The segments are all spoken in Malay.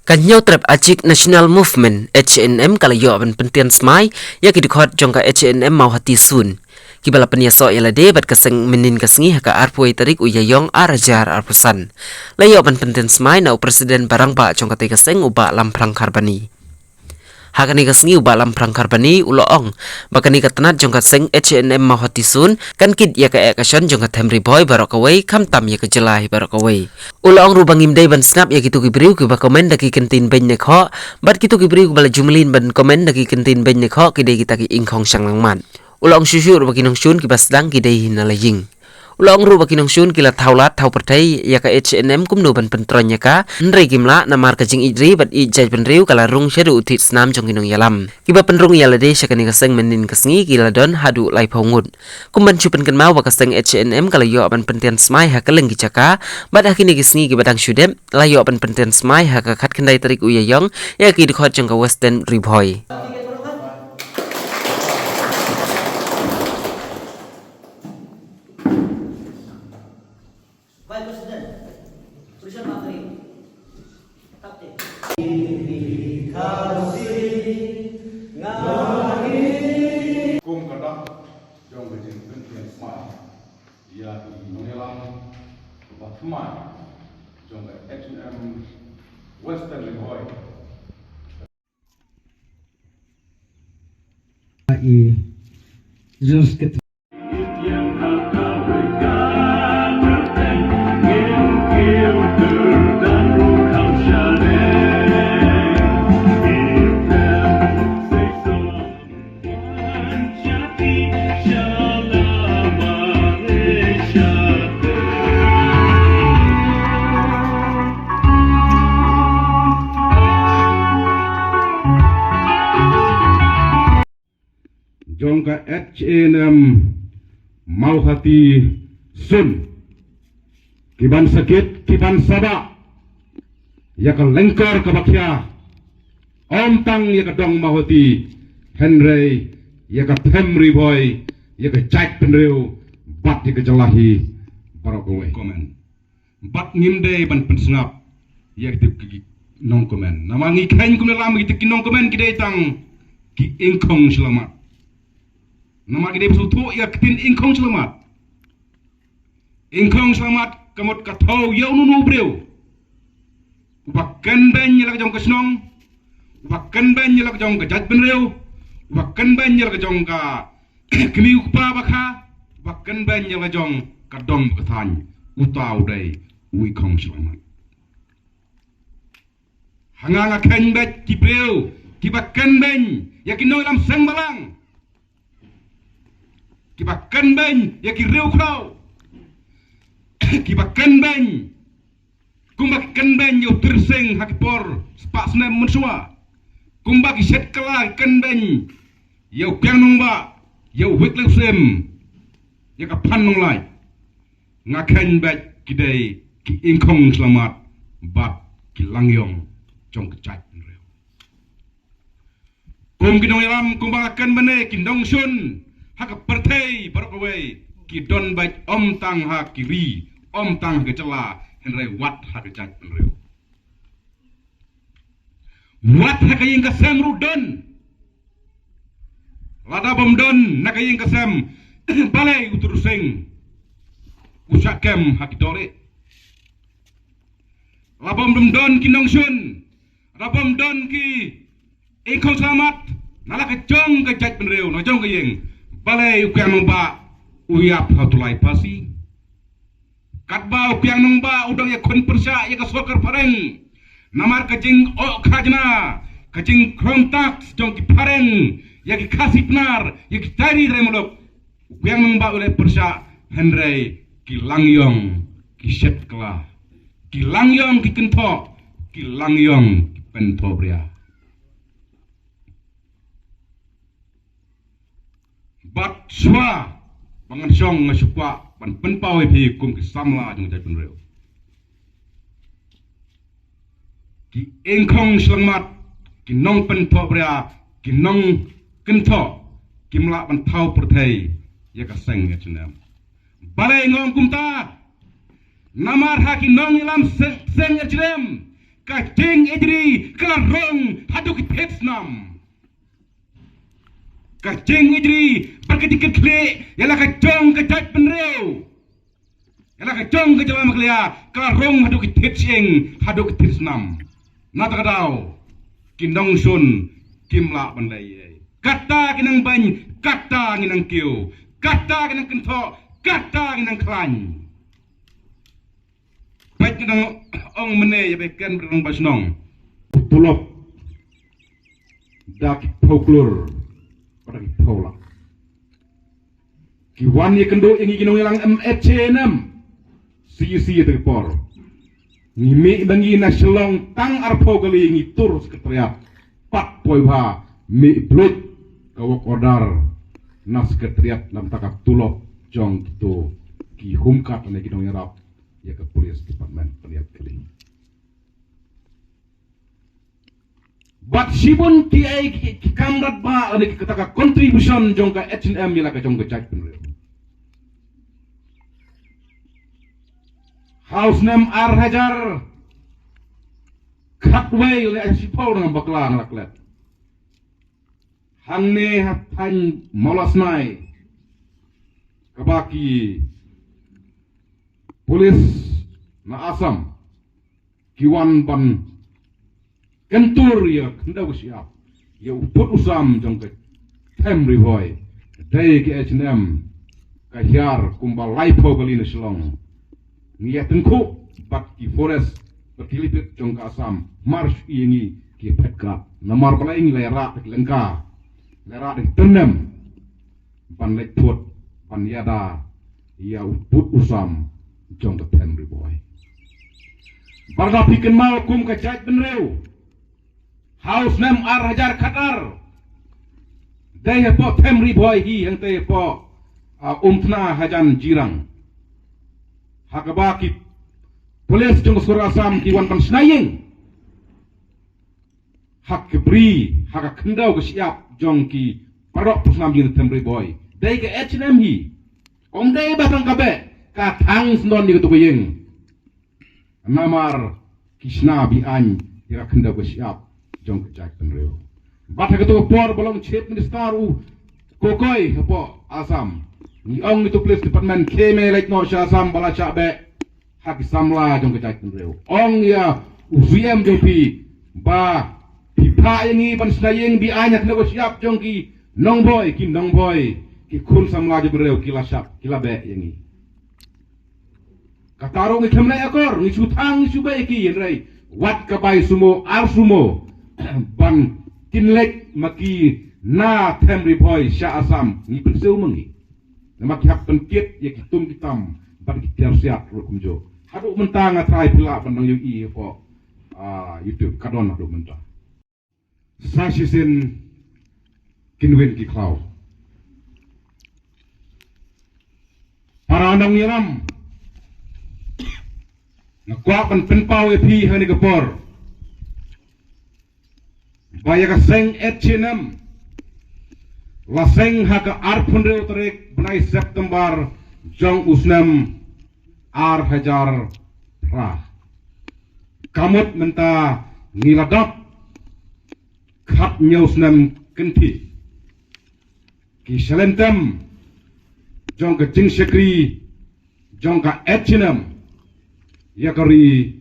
Kanyau trap Acik National Movement HNM kalayo aban pentian smai ya kidikot jongka HNM mau hati sun. Kibala penyaso yala de bat kaseng menin kasengi haka arpuai tarik uyayong arajar arpusan. Layo aban pentian smai nau presiden barang ba jongka te kaseng uba lamprang karbani. Hakani kasengi uba lamprang karbani uloong bakani katanat jongka seng HNM mau hati sun kan kid ya ka ekasyon jongka temri boy barokaway kam tam ya kejelai barokaway. Ulang rubang imday ban snap ya gitu kibriu kiba komen daki kentin ben nekho bat gitu kibriu bala jumlin ban komen daki kentin ben nekho kide kita ki ingkong sang langman. Ulang syusyur bagi nong syun kiba sedang kide hinalaying. Ulang ru bagi nong syun kila taulat tau pertai ya ka HNM kumno ban pentronya ka nre kimla namar kajing idri bat ijaj penriu kala rung syadu utit snam jong kinong yalam. Kiba penrung yalade syakani kaseng menin kasngi kila don hadu lai paungut. Kumban chupen kan mau bakaseng HNM kala yo aban pentian smai hakaleng gicaka bat hakini kisngi kiba dang syudem layo aban pentian smai hakakat kendai tarik uyayong ya ki dikhot jong ka western riboy. Baik Presiden, tulisan materi. Taktik. Kum kadak jong bejing pentian smai ya mengelang batman jong H&M Western Lihoy jongka HNM mau hati sun kiban sakit kiban sabak ya ka lengkar ka bakya om tang ya ka dong mau hati Henry ya ka Temri boy ya ka chat penriu bat ya ka jelahi barokowe komen bat ngimde ban pensngap ya tip ki nong komen namangi kain kum lam ki nong komen ki tang ki ingkong selamat nama kita besutu ya ketin ingkong selamat kamut katau ya nunu breu ubakan ben yelak jong kesnong ubakan ben yelak jong kejat benreu ubakan ben yelak jong ka kemi ukpa bakha ubakan ben yelak jong kadong ketany utau dai uikong selamat hanganga ken bet ki breu ki bakan ben yakin no lam sang balang kiba kanbany ya ki rew kraw kiba kanbany kumba kanbany yo terseng hakipor spasna mensua kumba ki set kala kanbany yo pianong ba yo witlesem ya ka panong lai ngakan bat kidai ki ingkong selamat bat ki langyong jong kecai rew kum kinong yalam kumba kanbane kindong sun hak pertai barokaway ki don bait om tang ha kiri om tang ke cela henry wat ha ke chat penreu wat ha kayeng ka sam rudon lada bom don na kayeng ka sam balai utur sing usakem ha ki dore labom don kinong sun labom don ki ingkong selamat nala ke jong ke chat penreu no jong kayeng balai ukiang nomba uyap hatulai pasi katba ukiang nomba udang ya kun persa ya ka sokar pareng namar kajing o khajna kajing krontak jong ki pareng ya ki kasipnar ya ki tari remolok ukiang nomba ulai persa henry ki langyong ki setkla ki langyong ki kento ki langyong ki pentobria bat swa bangan song ngasukwa ban penpau pi kum ki samla jeng jai penreu ki engkong selamat ki nong penpo bria ki nong kento ki mla ban thau perthai ya ka seng ya chenam balai ngong kumta namar haki nong ilam seng ya chem kajing ejri kelarong haduk tetsnam kajing ejri berketiket klik ialah kajong kejat penreu ialah kajong kejalan maklia kelarong haduk tetsing haduk tetsnam nata kadau kindong sun kimla bandai kata kinang bany kata kinang kiu kata kinang kentok kata kinang klan baik kinang ong mene ya beken berang basnong tulop dak folklor pada kitolak kiwan ye kendo ingi kinong ilang MHNM si terpor ngimi bangi na selong tang arpo gali ngi tur sekretariat pat poiwa mi blut kawak order na sekretariat lam takap tulop jong gitu ki humkat ane kinong yarap ya ke police department peniat kali bat sibun ki ai ki kamrat ba ane ki kataka contribution jong ka H&M yala ka jong ka chat penre house name Hajar Katway oleh asipau dengan bakla ngelaklet hangne hatan molasnai kabaki polis na asam kiwan ban kentur ya kendau siap ya uput usam jong ke tem rivoy day ke H&M kahyar kumbal laipo kali selong ngiya tengku bat ki forest berkilipit jong ke asam marsh ini ki petka namar pala ingi lera ke lengka lera de tenem ban lek put ban yada ya uput usam jong ke tem rivoy barga piken mal kum ke jait benreu house name Hajar Qatar day po tem rivoy hi yang te po umtna hajan jirang hakabaki polis jong skor asam kiwan pan snaying hak kebri hak kendau ke siap jong ki parok pusnam jing temri boy dai ke H&M hi om dai batang kabe ka thang sndon di ketu yeng namar kisna bi an ira kendau ke siap jong ke jak penreu bat ketu por bolong chief minister u kokoi po asam ni ong itu police department keme like no sha sam bala cha be hak samla jong ke jak penreu ong ya UVM jopi ba pipa ini ban snayeng bi anyak nego siap jong ki nong boy ki kun samla je bereu kila sap kila be yengi kataro ngi kemle akor ngi sutang ngi sube ki yenrei wat ka bai sumo ar sumo ban tinlek maki na temri boy sha asam ngi penseu mengi nama ki hak penkiet ye ki tum kitam ban ki tiar siap ro kumjo hadu mentang atrai pila pandang yu i po YouTube kadon hadu mentang Sashisin kinwin ki klau para andang nyiram nakwakan penpau epi hani kapor baya ka seng H&M la seng haka arpundre utrek benai September jong usnam Hajar ra kamut menta ngiladap khat nyaus nam kenti ki salentem jong ka jing sekri jong ka H&M yakari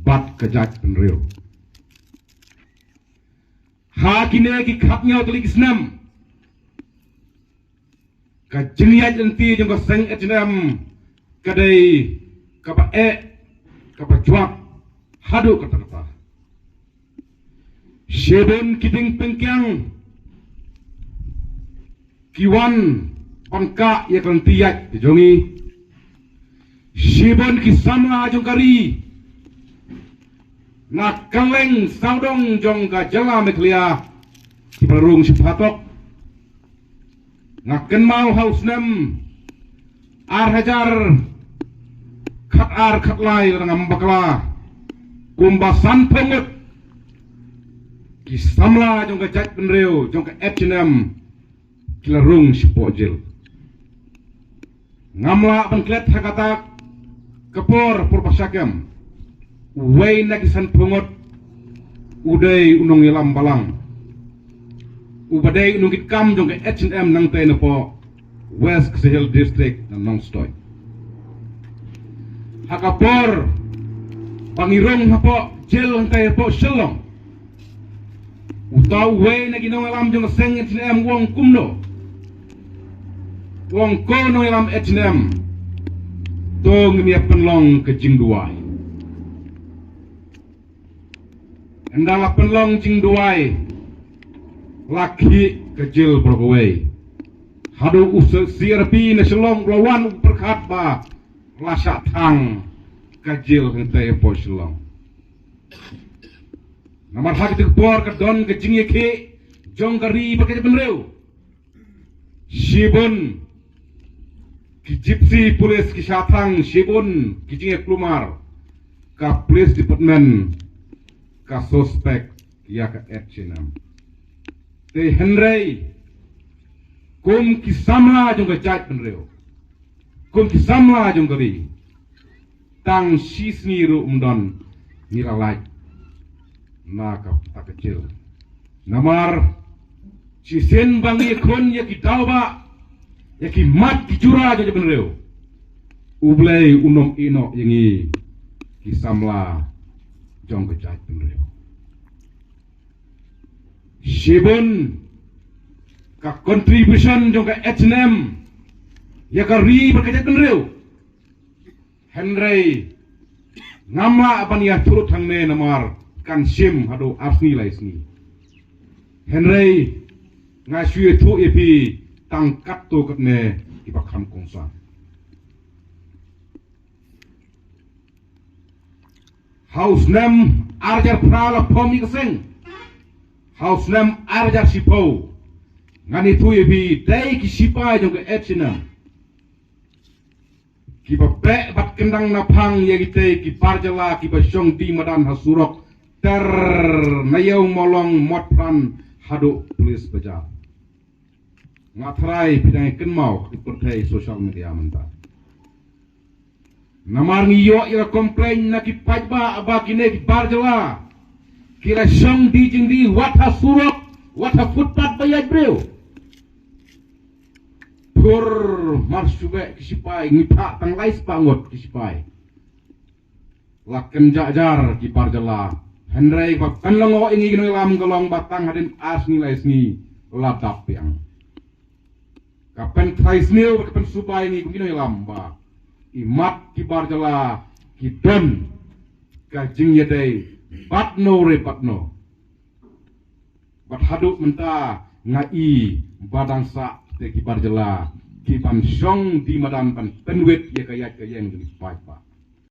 bat kajak penreu ha kine ki khat nyau tali kisnam ka jingyat enti jong ka seng H&M kadai ka ba ka juak hadu kata-kata Shebon kiting pengkyang kiwan pangka ya kan tiyak jongi Shebon kisama jongkari nak kaleng saudong jongka jala meklia kiparung sipatok nak kenmal haus nem Hajar khat lai ngam bakla kumbasan pengut kisamla jong ka jat penreu jong ka H&M kilarung sipojil ngamla pengklet hakata kepor purpasakam Uway na kisan pungot uday unong ilam balang. Ubaday unong itkam jong ka H&M nang tayo na po West Sahel District ng Nongstoy. Hakapor pangirong na po jail ang tayo po Shalom. Utaw way na ginong alam jong seng H&M wong kumno. Wong ko nong ilam H&M tong niya penlong ke jingduay. Endala penlong jingduay laki kecil bergawai. Hadu usaha CRP nasional lawan berkat ba lasak tang kecil hentai posilong. Nomor hak itu keluar ke don ke jingye ke jong kari pakai penreu. Sibun kijipsi polis kisatang sibun kijingye kelumar ka police department ka suspek ya ka H&M. Te Henry kum kisamla jong ka jat penreu. Kum kisamla jong kari tang sisni ru umdon niralai na ka tak kecil. Namar sisen bangi kon ya kitauba ya ki mat kijura jong penreu. Ublay unom ino yangi kisamla jong ka jat penreu. Sibun ka contribution jong ka H&M ya ka ri berkajat penreu. Henry ngamla apan ya turut hangne namar kan sim hadu asni laisni. Henry ngasui tu epi tangkat tu katne ibakam kongsa. House name arjar prala pomi keseng. House name arjar sipo. Ngani tu epi dai kisipai jong ke H&M. Kiba pe bat kendang napang ya kita ki parjala kiba syong di madan hasurok ter nayau molong motran hadu polis bejar. Ngatrai bidang kenmau dipertai sosial media mentah. Namar ngiyo ira komplain na ki pajba aba kine ki parjala. Kira syong di jingdi wat hasurok wat footpath bayaj bro. Pur marsuge kisipai ngita tang lais pangot kisipai laken jajar ki parjala Henry ba kanlongo ingi gino lam galong batang hadin asni laisni ladap yang kapen traisnil kapen supai ni gino lam ba imat ki parjala ki don kajing yedai batno re batno bat haduk menta ngai badang sa te ki parjala ki pan syong di madan pan penwet ya kaya kaya yang jadi pai pa